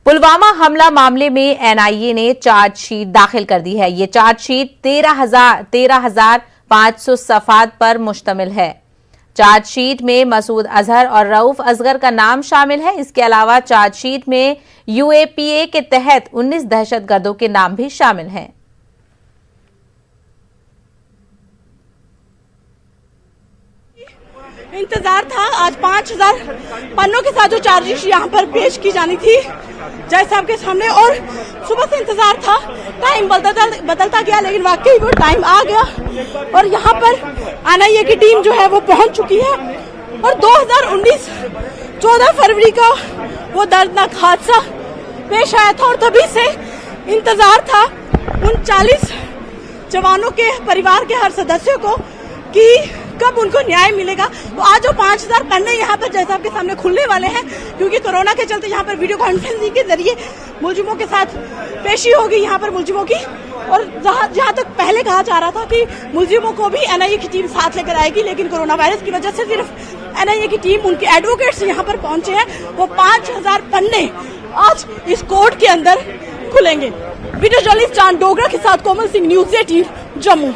पुलवामा हमला मामले में एनआईए ने चार्जशीट दाखिल कर दी है। ये चार्जशीट 13,500 सफात पर मुश्तमिल है। चार्जशीट में मसूद अजहर और रऊफ असगर का नाम शामिल है। इसके अलावा चार्जशीट में यूएपीए के तहत 19 दहशतगर्दों के नाम भी शामिल हैं। इंतजार था आज 5,000 पन्नों के साथ जो चार्जशीट यहाँ पर पेश की जानी थी जज साहब के सामने, और सुबह से इंतजार था। टाइम बदलता गया लेकिन वाकई वो टाइम आ गया और यहाँ पर एनआईए की टीम जो है वो पहुंच चुकी है। और 2019 14 फरवरी का वो दर्दनाक हादसा पेश आया था और तभी से इंतजार था उन 40 जवानों के परिवार के हर सदस्यों को कि कब उनको न्याय मिलेगा। तो आज जो 5,000 पन्ने यहाँ पर जज साहब के सामने खुलने वाले हैं, क्योंकि कोरोना के चलते यहाँ पर वीडियो कॉन्फ्रेंसिंग के जरिए मुलजिमों के साथ पेशी होगी यहाँ पर मुलजिमों की। और जहाँ तक पहले कहा जा रहा था कि मुलजिमों को भी एनआईए की टीम साथ लेकर आएगी, लेकिन कोरोना वायरस की वजह से सिर्फ एनआईए की टीम, उनके एडवोकेट्स यहाँ पर पहुंचे हैं। वो 5,000 पन्ने आज इस कोर्ट के अंदर खुलेंगे। वीडियो जर्नलिस्ट चांद डोगरा के साथ कोमल सिंह, न्यूज़ 18 जम्मू।